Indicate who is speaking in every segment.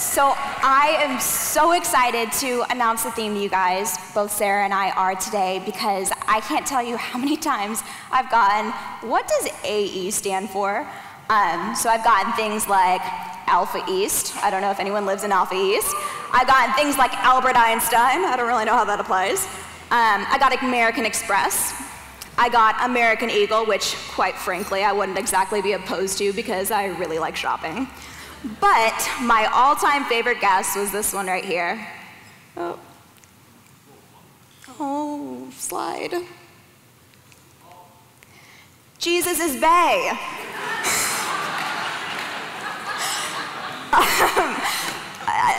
Speaker 1: So I am so excited to announce the theme to you guys, both Sarah and I are today, because I can't tell you how many times I've gotten, what does AE stand for? So I've gotten things like Alpha East. I don't know if anyone lives in Alpha East. I've gotten things like Albert Einstein. I don't really know how that applies. I got American Express. I got American Eagle, which, quite frankly, I wouldn't exactly be opposed to because I really like shopping. But my all-time favorite guess was this one right here. Oh, slide. Jesus is Bay.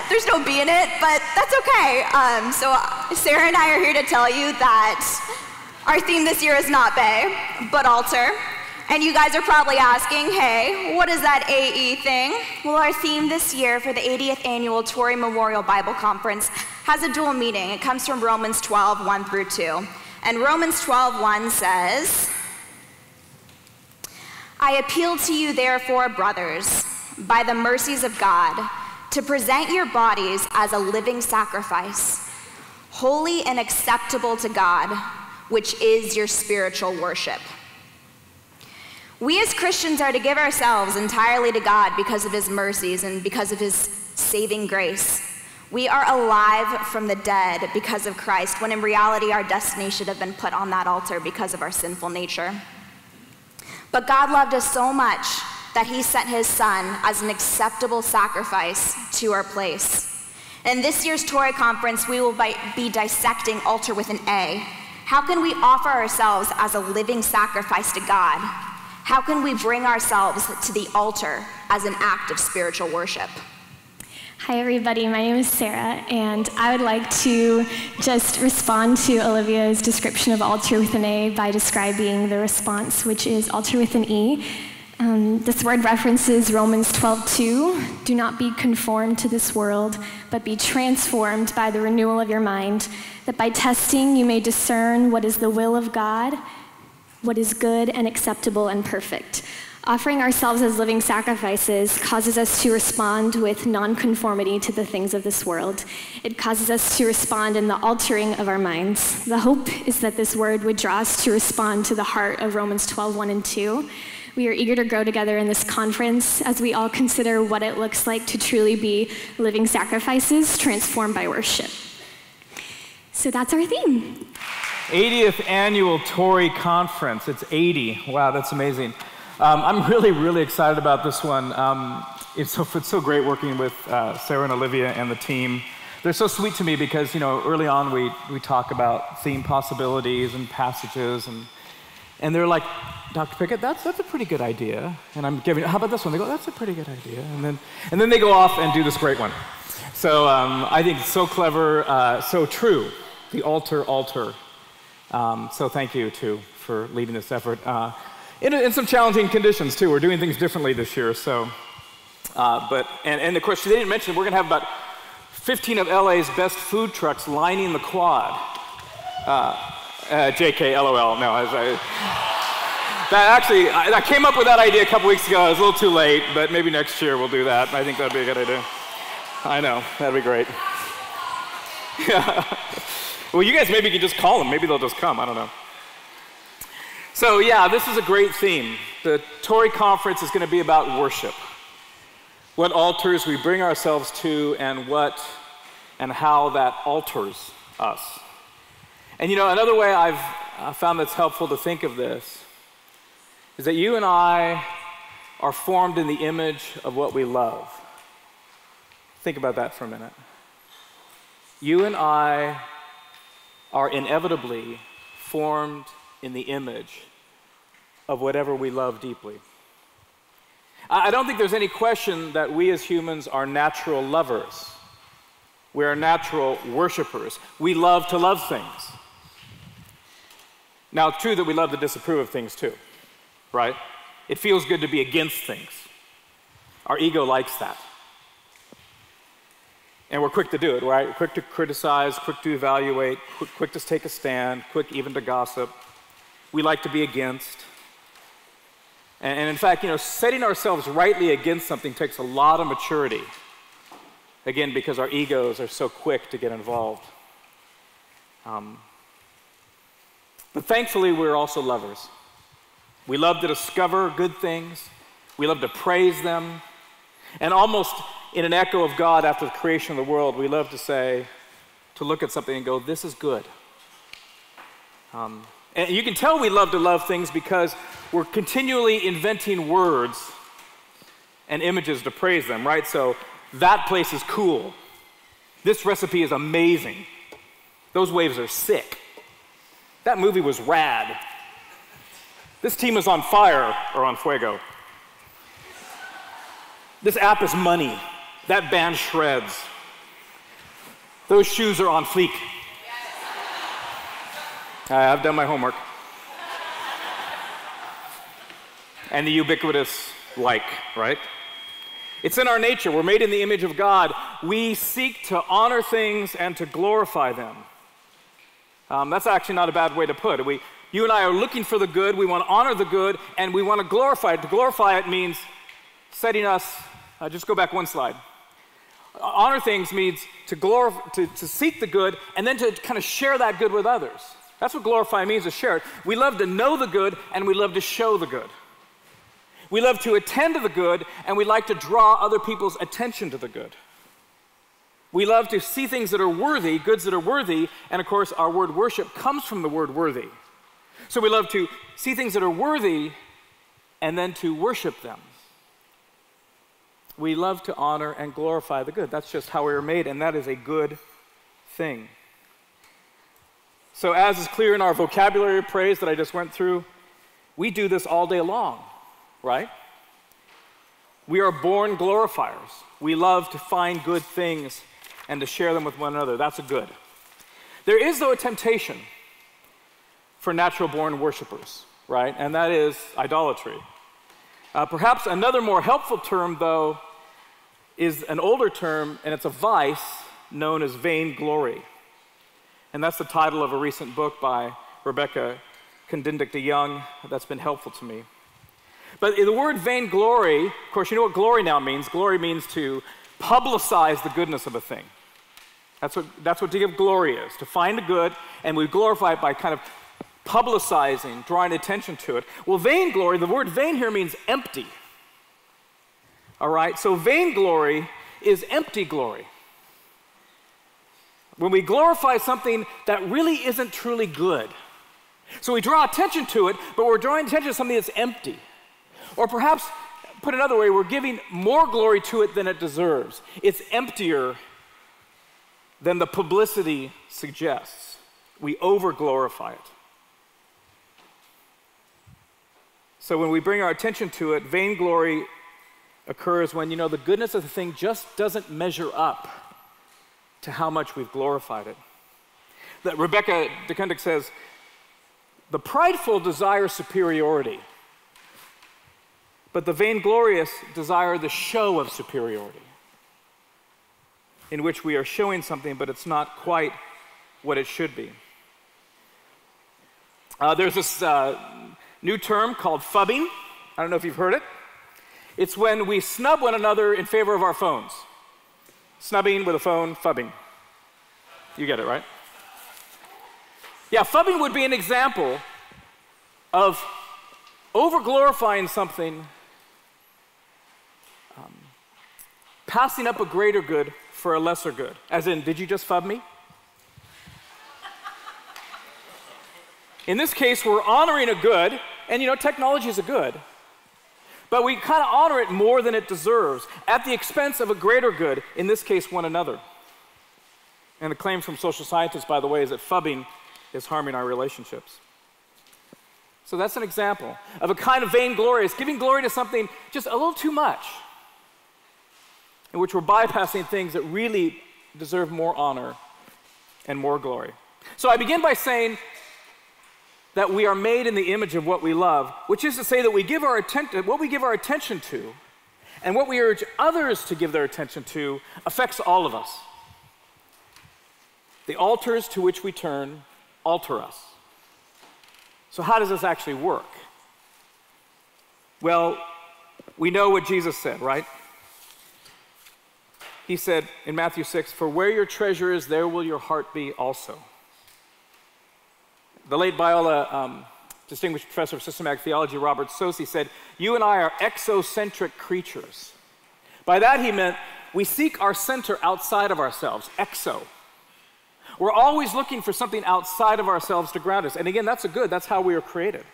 Speaker 1: There's no B in it, but that's okay. So Sarah and I are here to tell you that our theme this year is not Bay, but altar. And you guys are probably asking, hey, what is that AE thing? Well, our theme this year for the 80th Annual Torrey Memorial Bible Conference has a dual meaning. It comes from Romans 12, 1 through 2. And Romans 12, 1 says, I appeal to you, therefore, brothers, by the mercies of God, to present your bodies as a living sacrifice, holy and acceptable to God, which is your spiritual worship. We as Christians are to give ourselves entirely to God because of his mercies and because of his saving grace. We are alive from the dead because of Christ, when in reality our destiny should have been put on that altar because of our sinful nature. But God loved us so much that he sent his son as an acceptable sacrifice to our place. In this year's Torrey Conference, we will be dissecting altar with an A. How can we offer ourselves as a living sacrifice to God? How can we bring ourselves to the altar as an act of spiritual worship?
Speaker 2: Hi everybody, my name is Sarah, and I would like to just respond to Olivia's description of altar with an A by describing the response, which is altar with an E. This word references Romans 12:2. Do not be conformed to this world, but be transformed by the renewal of your mind, that by testing you may discern what is the will of God, what is good and acceptable and perfect. Offering ourselves as living sacrifices causes us to respond with non-conformity to the things of this world. It causes us to respond in the altering of our minds. The hope is that this word would draw us to respond to the heart of Romans 12, 1 and 2. We are eager to grow together in this conference as we all consider what it looks like to truly be living sacrifices transformed by worship. So that's our theme.
Speaker 3: 80th Annual Torrey Conference. It's 80. Wow, that's amazing. I'm really excited about this one. It's so great working with Sarah and Olivia and the team. They're so sweet to me because, early on we talk about theme possibilities and passages, and they're like, Dr. Pickett, that's a pretty good idea. And I'm giving, how about this one? They go, that's a pretty good idea. And then they go off and do this great one. So I think it's so clever, so true. The altar. So thank you, too, for leading this effort. In some challenging conditions, too. We're doing things differently this year, so. And of course, they didn't mention, we're going to have about 15 of LA's best food trucks lining the quad. JK, LOL, no. I came up with that idea a couple weeks ago. I was a little too late, but maybe next year we'll do that. I think that'd be a good idea. I know, that'd be great. Yeah. Well, you guys maybe can just call them. Maybe they'll just come. I don't know. So yeah, this is a great theme. The Torrey Conference is going to be about worship. What altars we bring ourselves to and how that alters us. And another way I've found that's helpful to think of this is that you and I are formed in the image of what we love. Think about that for a minute. You and I are inevitably formed in the image of whatever we love deeply. I don't think there's any question that we as humans are natural lovers. We are natural worshipers. We love to love things. Now, it's true that we love to disapprove of things too, right? It feels good to be against things. Our ego likes that. And we're quick to do it, right? We're quick to criticize, quick to evaluate, quick to take a stand, quick even to gossip. We like to be against. And in fact, setting ourselves rightly against something takes a lot of maturity. Again, because our egos are so quick to get involved. But thankfully, we're also lovers. We love to discover good things. We love to praise them. And almost in an echo of God after the creation of the world, we love to say, to look at something and go, this is good. And you can tell we love to love things because we're continually inventing words and images to praise them, right? So that place is cool. This recipe is amazing. Those waves are sick. That movie was rad. This team is on fire, or on fuego. This app is money. That band shreds. Those shoes are on fleek. I've done my homework. And the ubiquitous like, right? It's in our nature. We're made in the image of God. We seek to honor things and to glorify them. That's actually not a bad way to put it. You and I are looking for the good. We want to honor the good, and we want to glorify it. To glorify it means setting us, just go back one slide. Honor things means to seek the good, and then to kind of share that good with others. That's what glorify means, to share it. We love to know the good, and we love to show the good. We love to attend to the good, and we like to draw other people's attention to the good. We love to see things that are worthy, goods that are worthy, and of course our word worship comes from the word worthy. So we love to see things that are worthy and then to worship them. We love to honor and glorify the good. That's just how we were made, and that is a good thing. So as is clear in our vocabulary of praise that I just went through, we do this all day long, right? We are born glorifiers. We love to find good things and to share them with one another. That's a good. There is, though, a temptation for natural-born worshipers, right? And that is idolatry. Perhaps another more helpful term, though, is an older term, and it's a vice known as vainglory. And that's the title of a recent book by Rebecca Kondindik-DeYoung that's been helpful to me. But the word vainglory, of course, you know what glory now means. Glory means to publicize the goodness of a thing. That's what to give glory is, to find a good, and we glorify it by kind of publicizing, drawing attention to it. Well, vainglory, the word vain here means empty. All right, so vainglory is empty glory. When we glorify something that really isn't truly good. So we draw attention to it, but we're drawing attention to something that's empty. Or perhaps, put another way, we're giving more glory to it than it deserves. It's emptier than the publicity suggests. We over-glorify it. So when we bring our attention to it, vainglory occurs when, the goodness of the thing just doesn't measure up to how much we've glorified it. That Rebecca DeKendick says, the prideful desire superiority, but the vainglorious desire the show of superiority, in which we are showing something, but it's not quite what it should be. There's this new term called phubbing. I don't know if you've heard it. It's when we snub one another in favor of our phones. Snubbing with a phone, phubbing. You get it, right? Yeah, phubbing would be an example of over-glorifying something, passing up a greater good for a lesser good. As in, did you just phub me? In this case, we're honoring a good, and technology is a good, but we kind of honor it more than it deserves at the expense of a greater good, in this case, one another. And the claim from social scientists, by the way, is that phubbing is harming our relationships. So that's an example of a kind of vainglory. It's giving glory to something just a little too much, in which we're bypassing things that really deserve more honor and more glory. So I begin by saying that we are made in the image of what we love, which is to say that what we give our attention to and what we urge others to give their attention to affects all of us. The altars to which we turn alter us. So how does this actually work? Well, we know what Jesus said, right? he said in Matthew 6, "For where your treasure is, there will your heart be also." The late Biola distinguished professor of systematic theology, Robert Saucy, said, "You and I are exocentric creatures." By that he meant we seek our center outside of ourselves, exo. We're always looking for something outside of ourselves to ground us. And again, that's that's how we are created.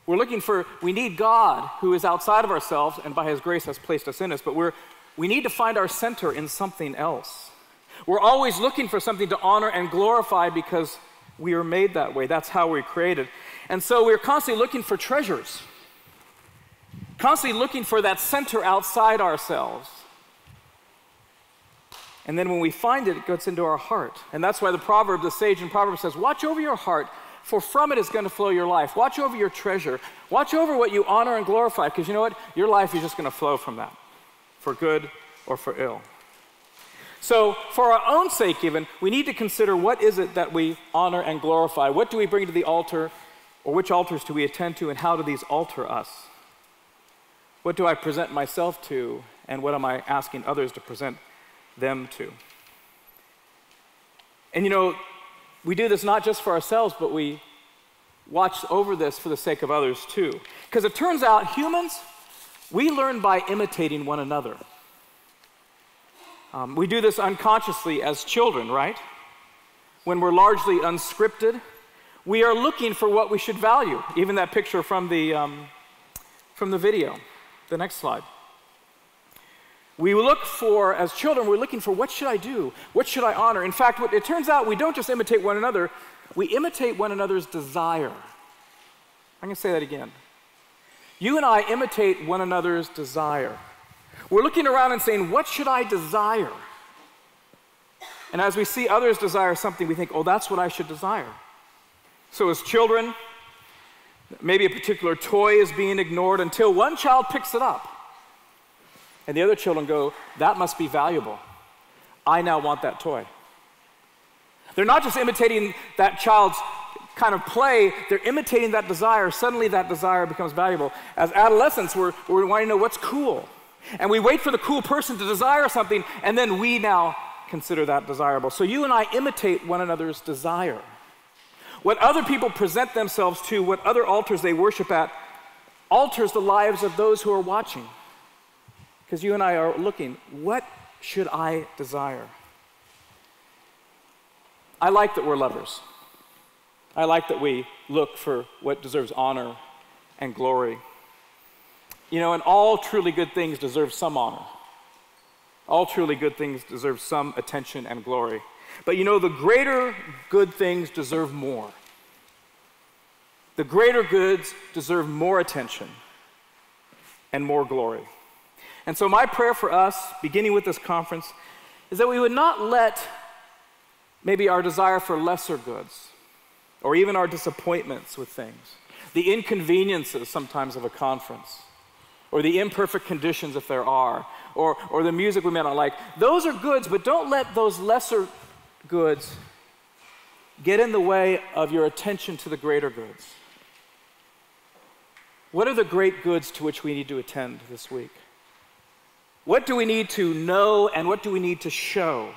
Speaker 3: We need God who is outside of ourselves and by his grace has placed us in us, but we need to find our center in something else. We're always looking for something to honor and glorify because we are made that way. That's how we're created. And so we're constantly looking for treasures, constantly looking for that center outside ourselves. And then when we find it, it goes into our heart. And that's why the sage in Proverbs says, watch over your heart, for from it is going to flow your life. Watch over your treasure. Watch over what you honor and glorify, because you know what? Your life is just going to flow from that, for good or for ill. So for our own sake even, we need to consider what is it that we honor and glorify? What do we bring to the altar, or which altars do we attend to, and how do these alter us? What do I present myself to, and what am I asking others to present them to? And you know, we do this not just for ourselves, but we watch over this for the sake of others too. Because it turns out humans, we learn by imitating one another. We do this unconsciously as children, right? When we're largely unscripted, we are looking for what we should value. Even that picture from the video. The next slide. We look for, as children, we're looking for what should I do? What should I honor? In fact, it turns out we don't just imitate one another, we imitate one another's desire. I'm going to say that again. You and I imitate one another's desire. We're looking around and saying, what should I desire? And as we see others desire something, we think, oh, that's what I should desire. So as children, maybe a particular toy is being ignored until one child picks it up. And the other children go, that must be valuable. I now want that toy. They're not just imitating that child's kind of play, they're imitating that desire. Suddenly that desire becomes valuable. As adolescents, we're wanting to know what's cool. And we wait for the cool person to desire something, and then we now consider that desirable. So you and I imitate one another's desire. What other people present themselves to, what other altars they worship at, alters the lives of those who are watching. Because you and I are looking, what should I desire? I like that we're lovers. I like that we look for what deserves honor and glory. You know, and all truly good things deserve some honor. All truly good things deserve some attention and glory. But you know, the greater good things deserve more. The greater goods deserve more attention and more glory. And so my prayer for us, beginning with this conference, is that we would not let maybe our desire for lesser goods, or even our disappointments with things, the inconveniences sometimes of a conference, or the imperfect conditions if there are, or the music we may not like. Those are goods, but don't let those lesser goods get in the way of your attention to the greater goods. What are the great goods to which we need to attend this week? What do we need to know, and what do we need to show?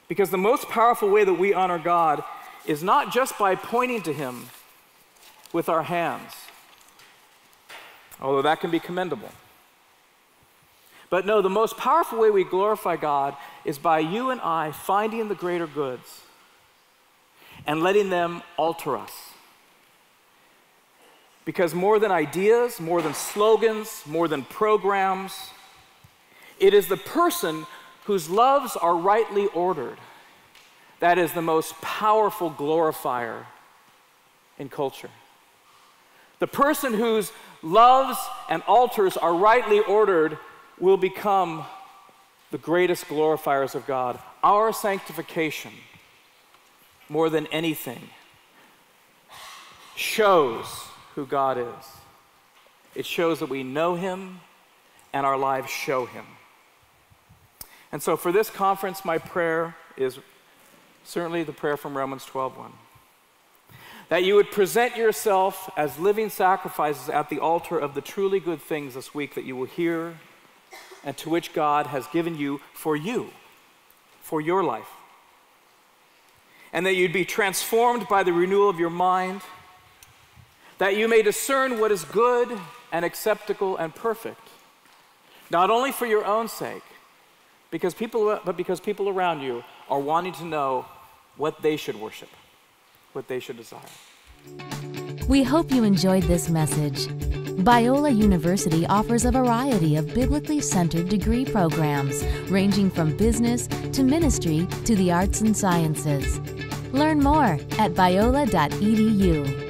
Speaker 3: Because the most powerful way that we honor God is not just by pointing to him with our hands, although that can be commendable. But no, the most powerful way we glorify God is by you and I finding the greater goods and letting them alter us. Because more than ideas, more than slogans, more than programs, it is the person whose loves are rightly ordered that is the most powerful glorifier in culture. The person whose loves and altars are rightly ordered will become the greatest glorifiers of God. Our sanctification, more than anything, shows who God is. It shows that we know him and our lives show him. And so for this conference, my prayer is certainly the prayer from Romans 12:1. that you would present yourself as living sacrifices at the altar of the truly good things this week that you will hear and to which God has given you, for your life. And that you'd be transformed by the renewal of your mind, that you may discern what is good and acceptable and perfect, not only for your own sake, but because people around you are wanting to know what they should worship, what they should desire.
Speaker 4: We hope you enjoyed this message. Biola University offers a variety of biblically centered degree programs, ranging from business to ministry to the arts and sciences. Learn more at biola.edu.